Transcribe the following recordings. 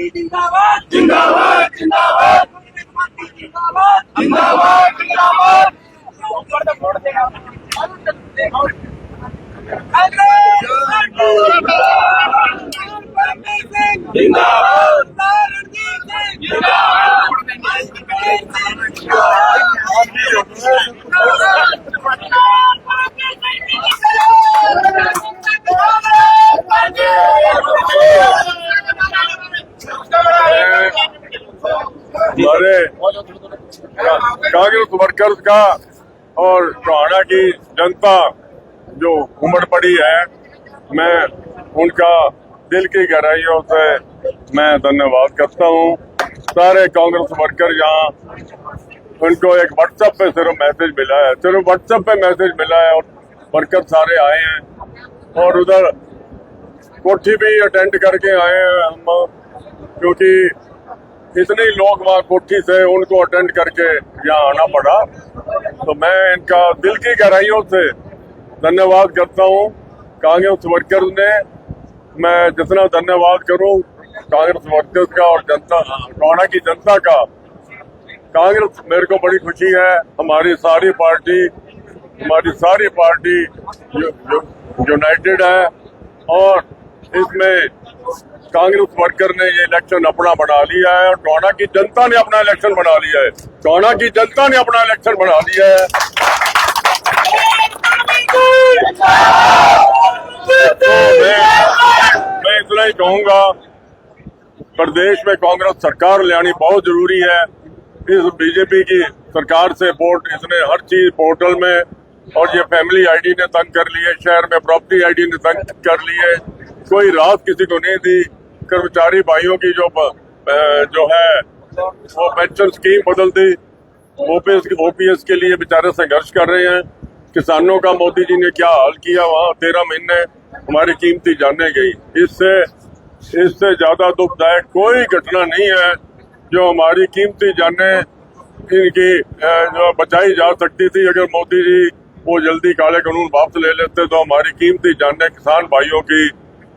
जिंदाबाद जिंदाबाद जिंदाबाद जिंदाबाद जिंदाबाद जिंदाबाद जिंदाबाद हमारे कांग्रेस वर्कर्स का और टोहाना की जनता जो उमड़ पड़ी है, मैं उनका दिल की गहराइयों से मैं धन्यवाद करता हूँ। सारे कांग्रेस वर्कर यहाँ, उनको एक व्हाट्सएप पे सिर्फ मैसेज मिला है, सिर्फ व्हाट्सएप पे मैसेज मिला है और वर्कर सारे आए हैं और उधर कोठी भी अटेंड करके आए हैं हम, क्योंकि इतने लोग वहाँ कोठी से उनको अटेंड करके यहाँ आना पड़ा। तो मैं इनका दिल की गहराइयों से धन्यवाद करता हूँ कांग्रेस वर्कर्स ने। मैं जितना धन्यवाद करूँ कांग्रेस वर्कर्स का और जनता, टोहाना की जनता का। कांग्रेस, मेरे को बड़ी खुशी है, हमारी सारी पार्टी यूनाइटेड है और इसमें कांग्रेस वर्कर ने ये इलेक्शन अपना बना लिया है और टोहाना की जनता ने अपना इलेक्शन बना लिया है। टोहाना की जनता ने अपना इलेक्शन बना लिया है। तो मैं इतना ही कहूंगा, प्रदेश में कांग्रेस सरकार लानी बहुत जरूरी है। इस बीजेपी की सरकार से वोट, इसने हर चीज पोर्टल में, और ये फैमिली आईडी ने तंग कर लिए, शहर में प्रॉपर्टी आईडी ने तंग कर लिए, कोई राहत किसी को नहीं दी। कर्मचारी भाइयों की जो है वो पेंशन स्कीम बदल दी, ओपीएस के लिए बेचारे संघर्ष कर रहे हैं। किसानों का मोदी जी ने क्या हाल किया, वहाँ 13 महीने हमारी कीमती जाने गई। इससे ज्यादा दुखदायक कोई घटना नहीं है जो हमारी कीमती जाने इनकी जो बचाई जा सकती थी। अगर मोदी जी वो जल्दी काले कानून वापस ले लेते तो हमारी कीमती जाने किसान भाइयों की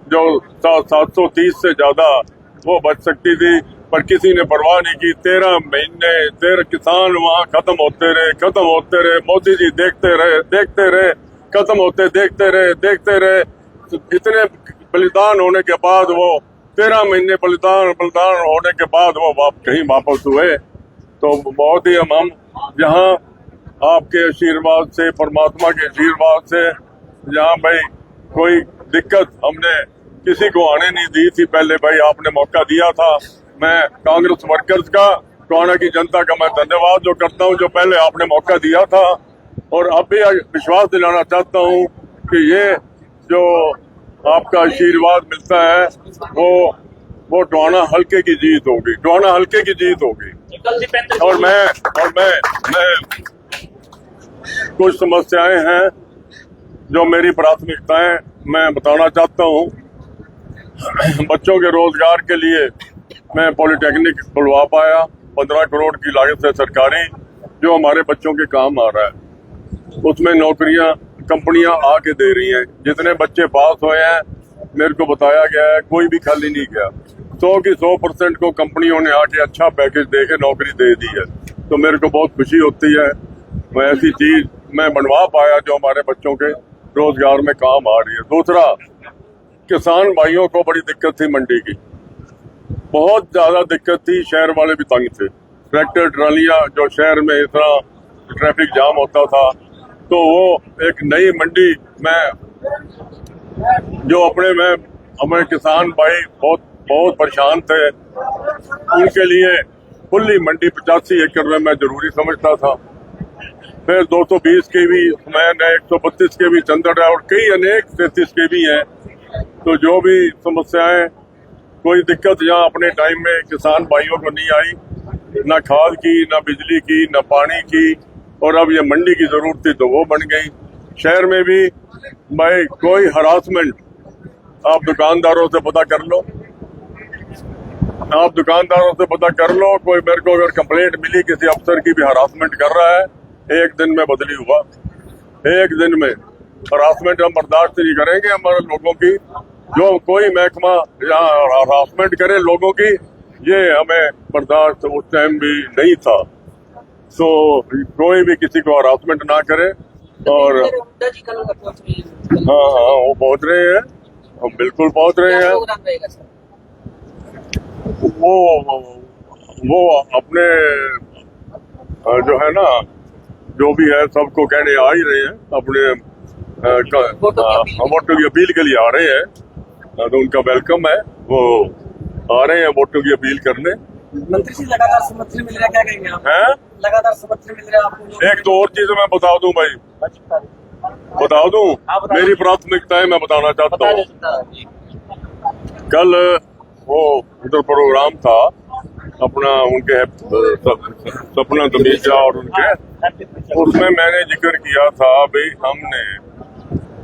जो 730 से ज्यादा वो बच सकती थी, पर किसी ने परवाह नहीं की। 13 महीने 13 किसान वहाँ खत्म होते रहे। मोदी जी देखते रहे, खत्म होते देखते रहे। इतने बलिदान होने के बाद वो 13 महीने बलिदान होने के बाद वो कहीं वापस हुए। तो बहुत ही हम जहाँ आपके आशीर्वाद से, परमात्मा के आशीर्वाद से, जहाँ भाई कोई दिक्कत हमने किसी को आने नहीं दी थी, पहले भाई आपने मौका दिया था। मैं कांग्रेस वर्कर्स का, टोहाना की जनता का मैं धन्यवाद जो करता हूँ, जो पहले आपने मौका दिया था। और अब भी विश्वास दिलाना चाहता हूँ कि ये जो आपका आशीर्वाद मिलता है वो टोहाना हल्के की जीत होगी, टोहाना हल्के की जीत होगी। और मैं कुछ समस्याएं हैं जो मेरी प्राथमिकताएं मैं बताना चाहता हूँ। बच्चों के रोजगार के लिए मैं पॉलिटेक्निक खुलवा पाया, 15 करोड़ की लागत से सरकारी, जो हमारे बच्चों के काम आ रहा है। उसमें नौकरियां कंपनियां आके दे रही हैं। जितने बच्चे पास हुए हैं, मेरे को बताया गया है, कोई भी खाली नहीं गया। 100 की 100% को कंपनियों ने आके अच्छा पैकेज दे के नौकरी दे दी है। तो मेरे को बहुत खुशी होती है, मैं ऐसी चीज मैं बनवा पाया जो हमारे बच्चों के रोजगार में काम आ रही है। दूसरा, किसान भाइयों को बड़ी दिक्कत थी, मंडी की बहुत ज्यादा दिक्कत थी, शहर वाले भी तंग थे। ट्रैक्टर ट्रालियां जो शहर में इतना ट्रैफिक जाम होता था, तो वो एक नई मंडी में जो हमारे किसान भाई बहुत परेशान थे, उनके लिए खुली मंडी 85 एकड़ में मैं जरूरी समझता था। फिर 220 के भी मैंने 132 के भी चंद्र है और कई अनेक 33 के भी हैं। तो जो भी समस्याएं, कोई दिक्कत यहाँ अपने टाइम में किसान भाइयों को नहीं आई, ना खाद की, ना बिजली की, ना पानी की, और अब ये मंडी की जरूरत थी तो वो बन गई। शहर में भी भाई कोई हरासमेंट, आप दुकानदारों से पता कर लो, कोई मेरे को अगर कंप्लेंट मिली किसी अफसर की भी हरासमेंट कर रहा है, एक दिन में बदली हुआ, एक दिन में। हरासमेंट हम बर्दाश्त नहीं करेंगे हमारे लोगों की। जो कोई महकमा यहाँ हरासमेंट करे लोगों की, ये हमें बर्दाश्त उस टाइम भी नहीं था। तो कोई भी किसी को हरासमेंट ना करे। और हुड्डा जी कल पहुंच रही है। हाँ हाँ वो पहुंच रहे हैं, हम बिल्कुल पहुंच रहे क्या हैं। प्रोग्राम रहेगा सर? वो अपने जो है ना, जो भी है सबको कहने आ ही रहे हैं, अपने वोटों की अपील के लिए आ रहे हैं। तो उनका वेलकम है, वो आ रहे हैं वोटों की अपील करने। मंत्री जी लगातार समर्थन मिल रहा है, क्या कहेंगे आप? हैं? लगातार समर्थन मिल रहा है आपको? एक तो और चीजें मैं बता दूं भाई, बता दूं, मेरी प्राथमिकताएं मैं बताना चाहता हूँ। कल वो उधर प्रोग्राम था अपना, उनके सपना दमीजा और उनके, उसमें मैंने जिक्र किया था भाई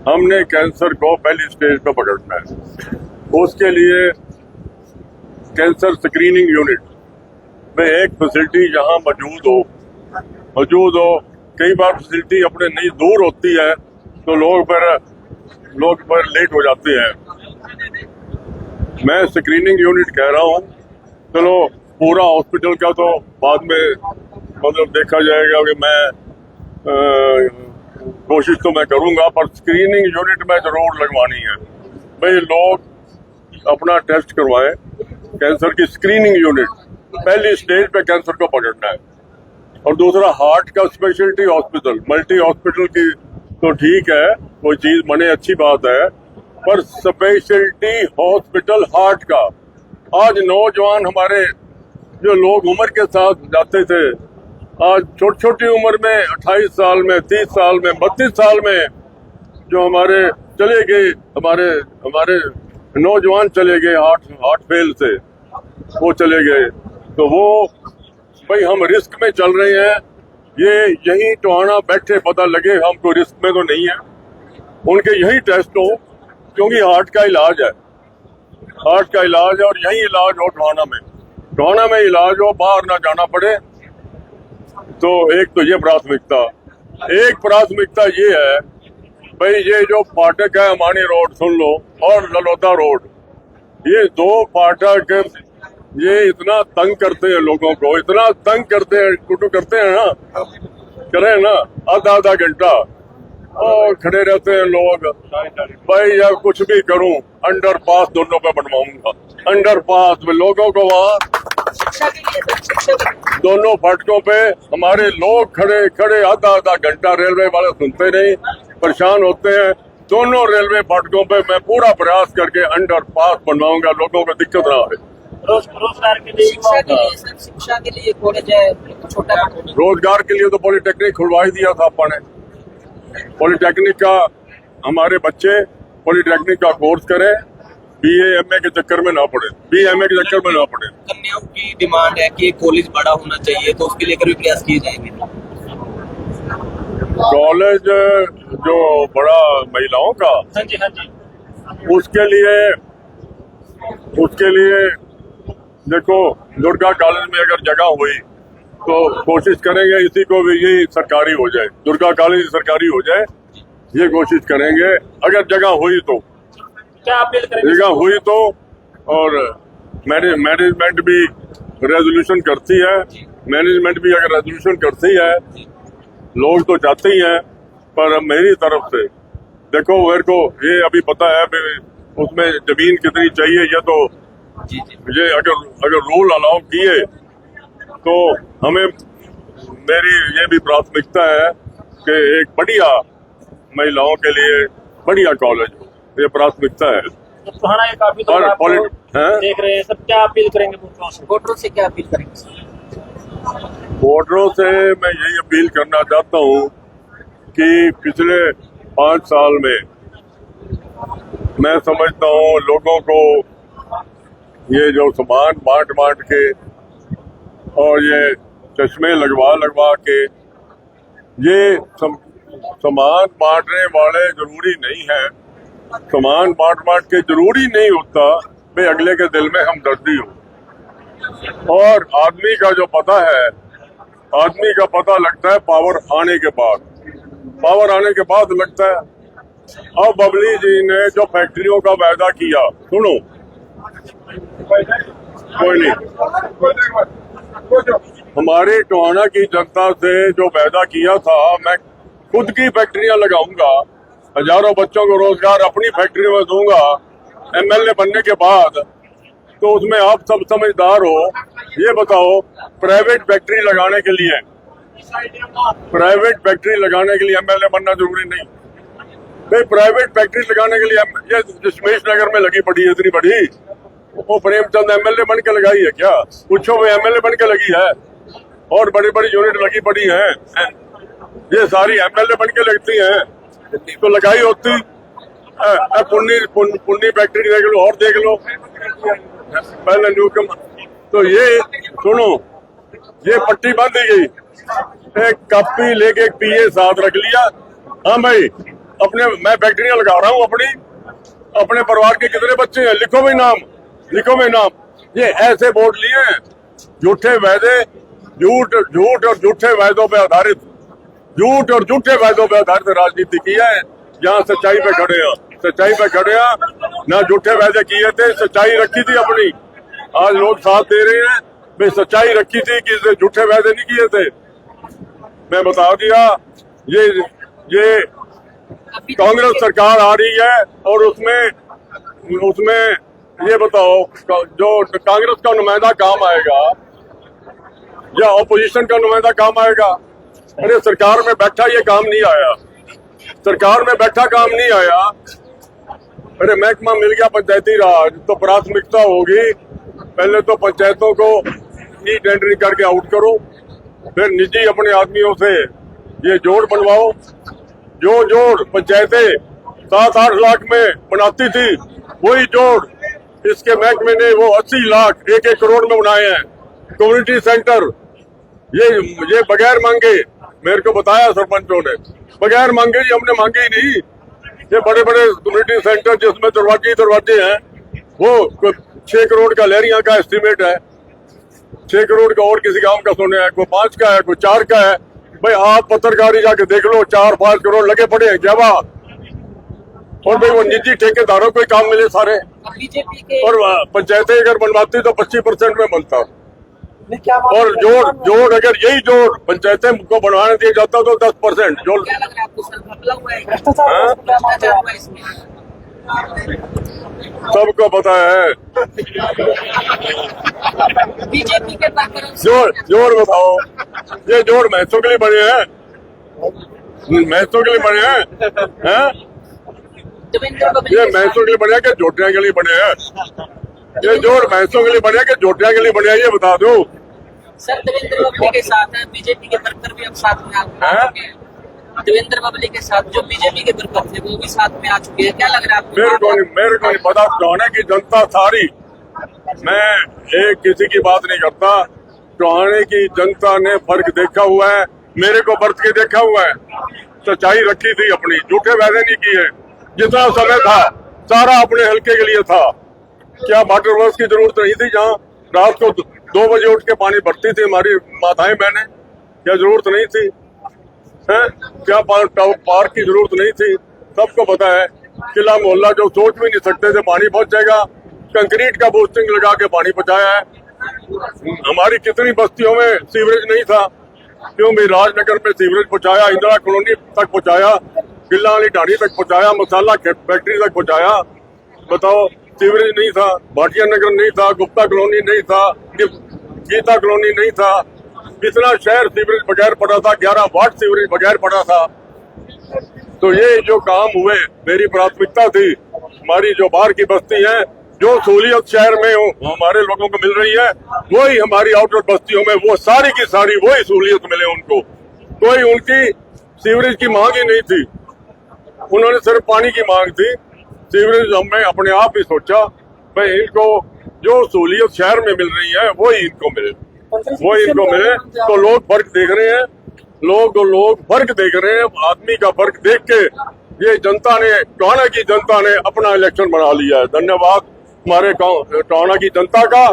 हमने कैंसर को पहली स्टेज पे पकड़ना है। उसके लिए कैंसर स्क्रीनिंग यूनिट में एक फैसिलिटी जहां मौजूद हो। कई बार फैसिलिटी अपने नहीं दूर होती है तो लोग पर लेट हो जाते हैं। मैं स्क्रीनिंग यूनिट कह रहा हूँ, चलो पूरा हॉस्पिटल का तो बाद में मतलब देखा जाएगा कि मैं कोशिश तो मैं करूंगा, पर स्क्रीनिंग यूनिट में जरूर लगवानी है भाई। लोग अपना टेस्ट करवाएं। कैंसर की स्क्रीनिंग यूनिट पहली स्टेज पे कैंसर को पकड़ना है। और दूसरा हार्ट का स्पेशलिटी हॉस्पिटल, मल्टी हॉस्पिटल की तो ठीक है, कोई चीज बने अच्छी बात है, पर स्पेशलिटी हॉस्पिटल हार्ट का। आज नौजवान हमारे जो लोग उम्र के साथ जाते थे, आज छोटी छोटी उम्र में 28 साल में, 30 साल में, 32 साल में जो हमारे चले गए, हमारे नौजवान चले गए हार्ट फेल से, वो चले गए। तो वो भाई हम रिस्क में चल रहे हैं। ये यही टोहाना बैठे पता लगे हमको रिस्क में तो नहीं है, उनके यही टेस्ट हो, क्योंकि हार्ट का इलाज है, हार्ट का इलाज है। और यही इलाज हो टोहाना में इलाज हो, बाहर ना जाना पड़े। तो एक तो ये प्राथमिकता, एक प्राथमिकता ये है भाई, ये जो फाटक है अमानी रोड सुन लो, और ललोदा रोड, ये दो फाटक ये इतना तंग करते हैं लोगों को, इतना तंग करते हैं, कुटू करते हैं ना, करें ना, आधा घंटा और खड़े रहते हैं लोग। भाई या कुछ भी करूं, अंडर पास दोनों पे बनवाऊंगा, अंडर पास में लोगों को वहाँ दोनों फाटकों पे हमारे लोग खड़े आधा घंटा, रेलवे वाले सुनते नहीं, परेशान होते हैं। दोनों रेलवे फाटकों पे मैं पूरा प्रयास करके अंडर पास बनवाऊंगा, लोगों को दिक्कत ना हो। रोजगार के लिए, शिक्षा के लिए कॉलेज है छोटा, रोजगार के लिए तो पॉलिटेक्निक खुलवा ही दिया था अपन ने। पॉलिटेक्निक का हमारे बच्चे पॉलिटेक्निक का कोर्स करें, BA MA के चक्कर में ना पड़े, BMA के चक्कर में ना पड़े। कन्याओं की डिमांड है कि कॉलेज बड़ा होना चाहिए, तो उसके लिए भी प्रयास किए जाएंगे। कॉलेज जो बड़ा महिलाओं का, हाँ जी, उसके लिए देखो, दुर्गा कॉलेज में अगर जगह हुई तो कोशिश करेंगे इसी को भी यही सरकारी हो जाए, दुर्गा कॉलेज सरकारी हो जाए, ये कोशिश करेंगे अगर जगह हुई तो। क्या अपील करेंगे? जगह हुई तो, और मैनेजमेंट भी रेजोल्यूशन करती है, मैनेजमेंट भी अगर रेजोल्यूशन करती है, लोग तो चाहते ही हैं, पर मेरी तरफ से देखो, मेरे को ये अभी पता है उसमें जमीन कितनी चाहिए, ये तो ये अगर रूल अलाउ किए तो हमें, मेरी ये भी प्राथमिकता है कि एक बढ़िया महिलाओं के लिए बढ़िया कॉलेज हो, ये प्राथमिकता है। टोहाना ये काफी लोग आपको देख रहे हैं, सब क्या अपील करेंगे वोटरों से? क्या अपील करेंगे वोटरों से? मैं यही अपील करना चाहता हूँ कि पिछले 5 साल में मैं समझता हूँ लोगों को ये जो सामान बांट के और ये चश्मे लगवा के, ये सामान बांटने वाले जरूरी नहीं है, सामान बांट के जरूरी नहीं होता भाई अगले के दिल में हमदर्दी हो। और आदमी का जो पता है, आदमी का पता लगता है पावर आने के बाद लगता है। अब बबली जी ने जो फैक्ट्रियों का वायदा किया, सुनो, कोई नहीं। हमारे टोहाना की जनता से जो वायदा किया था, मैं खुद की फैक्ट्रियां लगाऊंगा, हजारों बच्चों को रोजगार अपनी फैक्ट्री में दूंगा एमएलए बनने के बाद, तो उसमें आप सब समझदार हो। ये बताओ, प्राइवेट फैक्ट्री लगाने के लिए एमएलए बनना जरूरी नहीं भाई। प्राइवेट फैक्ट्री लगाने के लिए ये दशमेश नगर में लगी पड़ी है इतनी बड़ी, वो प्रेमचंद एमएलए बन के लगाई है क्या? पूछो, वो एमएलए बन के लगी है। और बड़ी बड़ी यूनिट लगी पड़ी है, ये सारी एमएलए बन के लगती है, तो लगाई होती। पुन्नी फैक्ट्री देख लो और देख लो, पहले न्यूकम। तो ये सुनो, ये पट्टी बांध दी गई, एक कॉपी लेके एक पीए साथ रख लिया। हाँ भाई, मैं फैक्ट्रियां लगा रहा हूँ अपने परिवार के कितने बच्चे हैं, लिखो भाई नाम। ये ऐसे बोर्ड लिए हैं, झूठे वायदे, झूठ और झूठे वायदों पे आधारित, राजनीति की है। जहाँ सच्चाई पे खड़े हैं, ना झूठे वायदे किए थे, सच्चाई रखी थी अपनी। आज लोग साथ दे रहे हैं, भाई सच्चाई रखी थी कि झूठे वायदे नहीं किए थे। मैं बता दिया, ये कांग्रेस सरकार आ रही है और उसमें ये बताओ, जो कांग्रेस का नुमाइंदा काम आएगा या ऑपोजिशन का नुमाइंदा काम आएगा? अरे सरकार में बैठा ये काम नहीं आया, अरे महकमा मिल गया पंचायती राज, तो प्राथमिकता होगी पहले तो पंचायतों को ई टेंडरिंग करके आउट करो, फिर निजी अपने आदमियों से ये जोड़ बनवाओ। जो जोड़ पंचायतें 7-8 लाख में बनाती थी, वही जोड़ इसके महकमे ने वो 80 लाख 1-1 करोड़ में बनाए हैं। कम्युनिटी सेंटर ये बगैर मांगे, मेरे को बताया सरपंचों ने, बगैर मांगे ही, हमने मांगे ही नहीं। ये बड़े बड़े कम्युनिटी सेंटर जिसमें दरवाजे हैं, वो 6 करोड़ का लहरिया का एस्टीमेट है, 6 करोड़ का और किसी काम का सुने हैं, कोई 5 का है, कोई 4 का है। भाई आप पत्रकारी जाके देख लो, 4-5 करोड़ लगे पड़े हैं क्या बात? और भाई वो निजी ठेकेदारों को काम मिले सारे, और पंचायतें अगर बनवाती तो 25% में बनता। और जोड़ अगर यही जोड़ पंचायतें को बनवाने दिया जाता तो 10% जोड़। सबको पता है। बीजेपी के जोड़ बताओ, ये जोड़ महसों के लिए बने हैं, ये महसों के लिए बने हैं कि जोटियां के लिए बने हैं? ये जोड़ भैंसों के लिए बने कि जोटियां के लिए बने, ये बता दो। सर देवेंद्र बबली के साथ है, बीजेपी के वर्कर भी अब साथ में आ चुके हैं। देवेंद्र बबली के साथ जो बीजेपी के वर्कर थे वो भी साथ में आ चुके हैं, क्या लग रहा है आपको? मेरे को नहीं पता। टोहाने की जनता सारी, मैं एक किसी की बात नहीं करता, टोहाने की जनता ने फर्क देखा हुआ है, मेरे को बरत के देखा हुआ है, सच्चाई रखी थी अपनी, झूठे वादे नहीं किए। जितना समय था सारा अपने हल्के के लिए था। क्या वाटर वर्क्स की जरूरत नहीं थी? जहाँ रात को 2 बजे उठ के पानी भरती थी हमारी माताएं बहनें, क्या जरूरत नहीं थी? क्या पार्क की जरूरत नहीं थी? सबको पता है। किला मोहल्ला जो सोच भी नहीं सकते थे पानी पहुंच जाएगा, कंक्रीट का बूस्टिंग लगा के पानी पहुंचाया है। हमारी कितनी बस्तियों में सीवरेज नहीं था, क्यों भी राजनगर में सीवरेज पहुंचाया, इंदिरा कॉलोनी तक पहुंचाया, किला वाली ढाणी तक पहुंचाया, मसाला फैक्ट्री तक पहुंचाया। बताओ, सीवरेज नहीं था, भाटिया नगर नहीं था, गुप्ता कॉलोनी नहीं था, गीता कॉलोनी नहीं था, कितना शहर सीवरेज बगैर पड़ा था, 11 वाट सीवरेज बगैर पड़ा था। तो ये जो काम हुए, मेरी प्राथमिकता थी हमारी जो बाहर की बस्ती है, जो सहूलियत शहर में हमारे लोगों को मिल रही है, वही हमारी आउटर बस्तियों में वो सारी की सारी वही सहूलियत मिले उनको। कोई उनकी सीवरेज की मांग ही नहीं थी, उन्होंने सिर्फ पानी की मांग थी। सीवरेज हमने अपने आप ही सोचा भाई इनको जो सहूलियत शहर में मिल रही है वही इनको मिले। तो लोग फर्क देख रहे हैं, लोग फर्क देख रहे हैं। आदमी का फर्क देख के ये जनता ने, टोहाना की जनता ने अपना इलेक्शन बना लिया है। धन्यवाद हमारे टोहाना की जनता का।